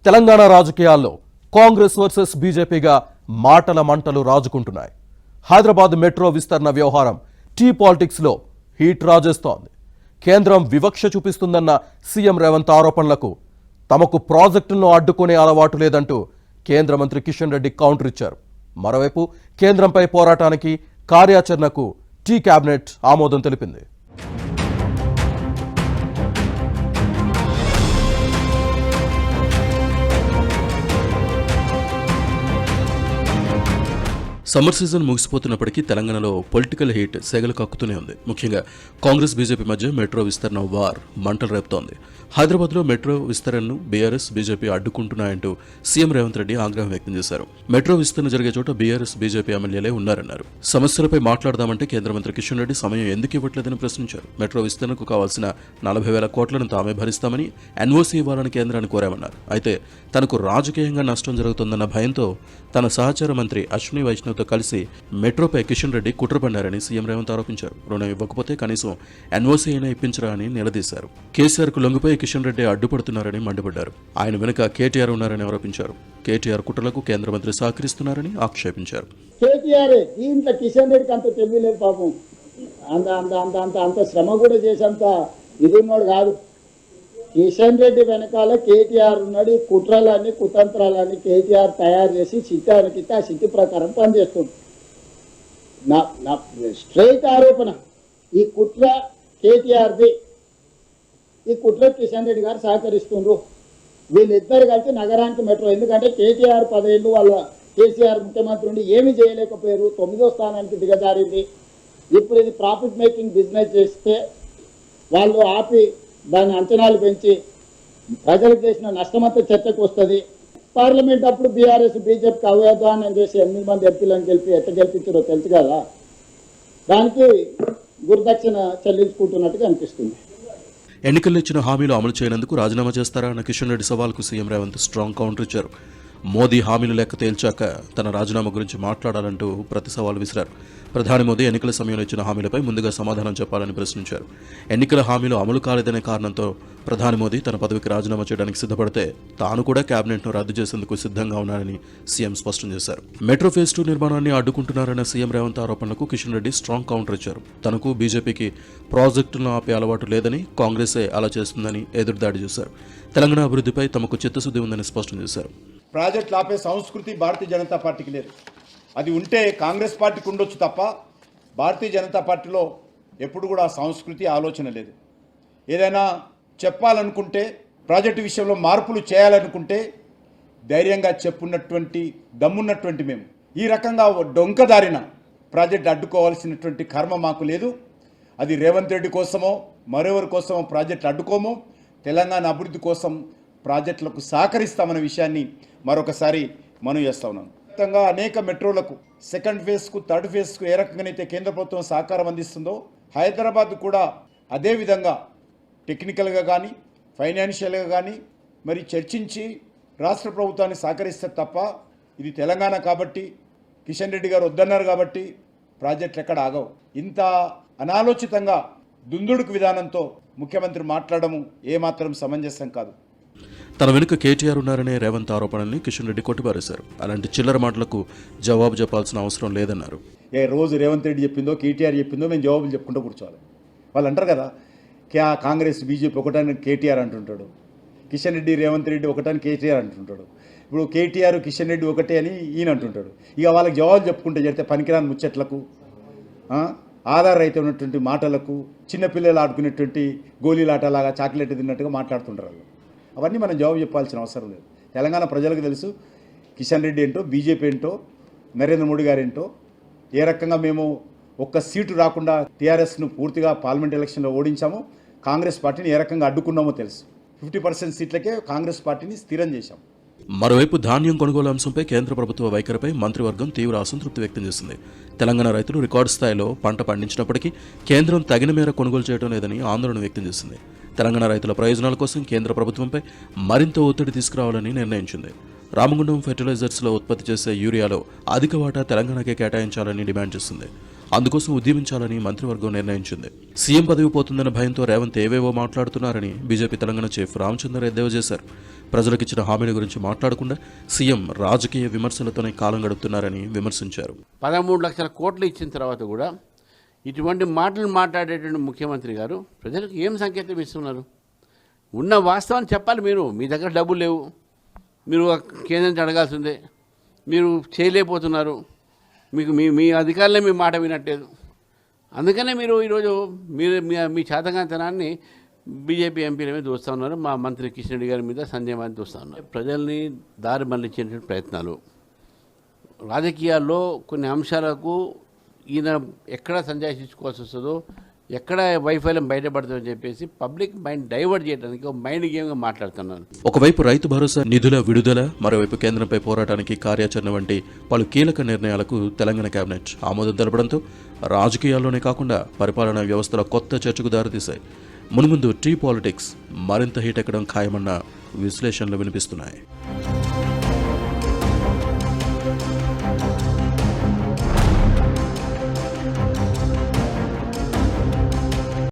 తెలంగాణ రాజకీయాల్లో కాంగ్రెస్ వర్సెస్ బీజేపీగా మాటల మంటలు రాజుకుంటున్నాయి. హైదరాబాద్ మెట్రో విస్తరణ వ్యవహారం టీ పాలిటిక్స్లో హీట్ రాజేస్తోంది. కేంద్రం వివక్ష చూపిస్తుందన్న సీఎం రేవంత్ ఆరోపణలకు తమకు ప్రాజెక్టులను అడ్డుకునే అలవాటు లేదంటూ కేంద్ర మంత్రి కిషన్ రెడ్డి కౌంటర్ ఇచ్చారు. మరోవైపు కేంద్రంపై పోరాటానికి కార్యాచరణకు టీ కేబినెట్ ఆమోదం తెలిపింది. సమ్మర్ సీజన్ ముగిసిపోతున్నప్పటికీ తెలంగాణలో పొలిటికల్ హీట్ సెగలు కక్కుతూనే ఉంది. ముఖ్యంగా కాంగ్రెస్ బీజేపీ మధ్య మెట్రో విస్తరణ వార్ మంటలు రేపుతోంది. హైదరాబాద్లో మెట్రో విస్తరణను బీఆర్ఎస్ బీజేపీ అడ్డుకుంటున్నాయంటూ సీఎం రేవంత్ రెడ్డి ఆగ్రహం వ్యక్తం చేశారు. మెట్రో విస్తరణ జరిగే చోట బీఆర్ఎస్ బీజేపీ ఎమ్మెల్యేలే ఉన్నారన్నారు. సమస్యలపై మాట్లాడదామంటే కేంద్ర మంత్రి కిషన్ రెడ్డి సమయం ఎందుకు ఇవ్వట్లేదని ప్రశ్నించారు. మెట్రో విస్తరణకు కావాల్సిన 40,000 కోట్లను తామే భరిస్తామని ఎన్ఓసీ ఇవ్వాలని కేంద్రాన్ని కోరామన్నారు. అయితే తనకు రాజకీయంగా నష్టం జరుగుతుందన్న భయంతో తన సహచార మంత్రి అశ్విని వైష్ణవ్తో కలిసి మెట్రోపై కిషన్ రెడ్డి కుట్ర పన్నారని సీఎం రేవంత్ ఆరోపించారు. రుణం ఇవ్వకపోతే కనీసం ఎన్ఓసీ అయినా ఇప్పించరా అని నిలదీశారు. కేసీఆర్కు లొంగిపోయి కిషన్ రెడ్డి అడ్డుపడుతున్నారని మండిపడ్డారు. ఆయన వెనుక కేటీఆర్ ఉన్నారని ఆరోపించారు. కేటీఆర్ కుట్రలకు కేంద్ర మంత్రి సహకరిస్తున్నారని ఆక్షేపించారు. కేటీఆర్ ఇంత కిషన్ రెడ్డికి అంత తెలియలేదు పాపం. అంత శ్రమ కూడా చేసేంత ఇది ఉన్నాడు కాదు. కిషన్ రెడ్డి వెనకాల కేటీఆర్ ఉన్నాడు. ఈ కుట్రలన్నీ కుతంత్రాలన్నీ కేటీఆర్ తయారు చేసి చిట్టానికి ఆ చిట్టి ప్రకారం పనిచేస్తుంది. నా స్ట్రైట్ ఆరోపణ, ఈ కుట్ర కేటీఆర్ది. ఈ కుట్ర కిషన్ రెడ్డి గారు సహకరిస్తుండ్రు. వీళ్ళిద్దరు కలిసి నగరానికి మెట్రో, ఎందుకంటే కేటీఆర్ 10 ఏళ్ళు వాళ్ళ కేసీఆర్ ముఖ్యమంత్రి ఉండి ఏమీ చేయలేకపోయారు. 9వ స్థానానికి దిగజారింది. ఇప్పుడు ఇది ప్రాఫిట్ మేకింగ్ బిజినెస్ చేస్తే వాళ్ళు ఆపి దాని అంచనాలు పెంచి ప్రజలకు చేసిన నష్టమంతా చర్చకు వస్తుంది. పార్లమెంట్ అప్పుడు బీఆర్ఎస్ బీజేపీకి అవ్యాధానం చేసి 8 మంది ఎంపీలను గెలిపి ఎట్ట గెలిపించారో తెలుసు కదా. దానికి గురుదక్షిణ చెల్లించుకుంటున్నట్టుగా అనిపిస్తుంది. ఎన్నికల్లో ఇచ్చిన హామీలు అమలు చేయనందుకు రాజీనామా చేస్తారా అన్న కిషన్ రెడ్డి సవాల్కు సీఎం రేవంత్ స్ట్రాంగ్ కౌంటర్ ఇచ్చారు. మోదీ హామీలు లెక్క తేల్చాక తన రాజీనామా గురించి మాట్లాడాలంటూ ప్రతి సవాల్ విసిరారు. ప్రధాని మోదీ ఎన్నికల సమయంలో ఇచ్చిన హామీలపై ముందుగా సమాధానం చెప్పాలని ప్రశ్నించారు. ఎన్నికల హామీలు అమలు కాలేదనే కారణంతో ప్రధాని మోదీ తన పదవికి రాజీనామా చేయడానికి సిద్ధపడితే తాను కూడా కేబినెట్ను రద్దు చేసేందుకు సిద్ధంగా ఉన్నారని సీఎం స్పష్టం చేశారు. మెట్రో ఫేజ్ 2 నిర్మాణాన్ని అడ్డుకుంటున్నారన్న సీఎం రేవంత్ ఆరోపణలకు కిషన్ రెడ్డి స్ట్రాంగ్ కౌంటర్ ఇచ్చారు. తనకు బీజేపీకి ప్రాజెక్టులను ఆపే అలవాటు లేదని, కాంగ్రెసే అలా చేస్తుందని ఎదురుదాడి చేశారు. తెలంగాణ అభివృద్ధిపై తమకు చిత్తశుద్ధి ఉందని స్పష్టం చేశారు. ప్రాజెక్టులు ఆపే సంస్కృతి భారతీయ జనతా పార్టీకి లేదు. అది ఉంటే కాంగ్రెస్ పార్టీకి ఉండొచ్చు తప్ప భారతీయ జనతా పార్టీలో ఎప్పుడు కూడా సంస్కృతి ఆలోచన లేదు. ఏదైనా చెప్పాలనుకుంటే, ప్రాజెక్టు విషయంలో మార్పులు చేయాలనుకుంటే ధైర్యంగా చెప్పున్నటువంటి దమ్మున్నటువంటి మేము ఈ రకంగా డొంకదారిన ప్రాజెక్టు అడ్డుకోవాల్సినటువంటి కర్మ మాకు లేదు. అది రేవంత్ రెడ్డి కోసమో మరెవరి కోసమో ప్రాజెక్టు అడ్డుకోమో, తెలంగాణ అభివృద్ధి కోసం ప్రాజెక్టులకు సహకరిస్తామన్న విషయాన్ని మరొకసారి మనవి చేస్తా ఉన్నాను. మొత్తంగా అనేక మెట్రోలకు సెకండ్ ఫేజ్కు, థర్డ్ ఫేజ్కు ఏ రకంగానైతే కేంద్ర ప్రభుత్వం సహకారం అందిస్తుందో, హైదరాబాద్ కూడా అదే విధంగా టెక్నికల్గా కానీ ఫైనాన్షియల్గా కానీ మరి చర్చించి రాష్ట్ర ప్రభుత్వాన్ని సహకరిస్తే తప్ప, ఇది తెలంగాణ కాబట్టి కిషన్ రెడ్డి గారు వద్దన్నారు కాబట్టి ప్రాజెక్టులు ఎక్కడ ఆగవు. ఇంత అనాలోచితంగా దుందుడుకు విధానంతో ముఖ్యమంత్రి మాట్లాడము ఏమాత్రం సమంజసం కాదు. తన వెనుక కేటీఆర్ ఉన్నారనే రేవంత్ ఆరోపణల్ని కిషన్ రెడ్డి కొట్టిపారేశారు. అలాంటి చిల్లర మాటలకు జవాబు చెప్పాల్సిన అవసరం లేదన్నారు. ఏ రోజు రేవంత్ రెడ్డి చెప్పిందో కేటీఆర్ చెప్పిందో మేము జవాబులు చెప్పుకుంటూ కూర్చోవాలి. వాళ్ళు అంటారు కదా, కాంగ్రెస్ బీజేపీ ఒకటాన్ని కేటీఆర్ అంటుంటాడు, కిషన్ రెడ్డి రేవంత్ రెడ్డి ఒకటాన్ని కేటీఆర్ అంటుంటాడు. ఇప్పుడు కేటీఆర్ కిషన్ రెడ్డి ఒకటే అని ఈయన అంటుంటాడు. ఇక వాళ్ళకి జవాబులు చెప్పుకుంటే చెప్తే పనికిరాని ముచ్చట్లకు, ఆధార్ అయితే ఉన్నటువంటి మాటలకు, చిన్నపిల్లలు ఆడుకునేటువంటి గోళీలాటలాగా చాక్లెట్ తిన్నట్టుగా మాట్లాడుతుంటారు. అవన్నీ మనం జవాబు చెప్పాల్సిన అవసరం లేదు. తెలంగాణ ప్రజలకు తెలుసు కిషన్ రెడ్డి ఏంటో, బీజేపీ ఏంటో, నరేంద్ర మోడీ గారు ఏంటో. ఏ రకంగా మేము ఒక్క సీటు రాకుండా టీఆర్ఎస్ను పూర్తిగా పార్లమెంట్ ఎలక్షన్లో ఓడించామో, కాంగ్రెస్ పార్టీని ఏ రకంగా అడ్డుకున్నామో తెలుసు. 50% సీట్లకే కాంగ్రెస్ పార్టీని స్థిరం చేశాం. మరోవైపు ధాన్యం కొనుగోలు అంశంపై కేంద్ర ప్రభుత్వ వైఖరిపై మంత్రివర్గం తీవ్ర అసంతృప్తి వ్యక్తం చేసింది. తెలంగాణ రైతులు రికార్డు స్థాయిలో పంట పండించినప్పటికీ కేంద్రం తగిన మేర కొనుగోలు చేయడం లేదని ఆందోళన వ్యక్తం చేసింది. తెలంగాణ రైతుల ప్రయోజనాల కోసం కేంద్ర ప్రభుత్వంపై మరింత ఒత్తిడి తీసుకురావాలని నిర్ణయించింది. రామగుండం ఫెర్టిలైజర్స్లో ఉత్పత్తి చేసే యూరియాలో అధిక వాటా తెలంగాణకే కేటాయించాలని డిమాండ్ చేసింది. అందుకోసం ఉద్యమించాలని మంత్రివర్గం నిర్ణయించింది. సీఎం పదవి పోతుందన్న భయంతో రేవంత్ ఏవేవో మాట్లాడుతున్నారని బీజేపీ తెలంగాణ చీఫ్ రామచంద్ర ఎద్దేవా చేశారు. ప్రజలకు ఇచ్చిన హామీల గురించి మాట్లాడకుండా సీఎం రాజకీయ విమర్శలతోనే కాలం గడుపుతున్నారని విమర్శించారు. 13 లక్షల కోట్లు ఇచ్చిన తర్వాత కూడా ఇటువంటి మాటలు మాట్లాడేటువంటి ముఖ్యమంత్రి గారు ప్రజలకు ఏం సంకేతం ఇస్తున్నారు? ఉన్న వాస్తవాన్ని చెప్పాలి. మీరు మీ దగ్గర డబ్బులు లేవు, మీరు కేంద్రం నుంచి అడగాల్సిందే, మీరు చేయలేకపోతున్నారు, మీకు మీ అధికారులే మీ మాట వినట్లేదు. అందుకనే మీరు ఈరోజు మీరు మీ చేతకాంతనాన్ని బీజేపీ ఎంపీల మీద చూస్తూ ఉన్నారు. మా మంత్రి కిషన్ రెడ్డి గారి మీద సంజయ్ మీద చూస్తూ ఉన్నారు. ప్రజల్ని దారి మళ్లించేటువంటి ప్రయత్నాలు, రాజకీయాల్లో కొన్ని అంశాలకు ఈయన ఎక్కడ సంజాయించుకోవాల్సి వస్తుందో, ఎక్కడ వైఫల్యం బయటపడుతుందని చెప్పేసి పబ్లిక్ మైండ్ డైవర్ట్ చేయడానికి ఒక మైండ్ గేమ్గా మాట్లాడుతున్నారు. ఒకవైపు రైతు భరోసా నిధుల విడుదల, మరోవైపు కేంద్రంపై పోరాటానికి కార్యాచరణ వంటి పలు కీలక నిర్ణయాలకు తెలంగాణ కేబినెట్ ఆమోదం తెలపడంతో రాజకీయాల్లోనే కాకుండా పరిపాలనా వ్యవస్థలో కొత్త చర్చకు దారితీశాయి. మున్ముందు టీ పాలిటిక్స్ మరింత హీట్ ఎక్కడం ఖాయమన్న విశ్లేషణలు వినిపిస్తున్నాయి.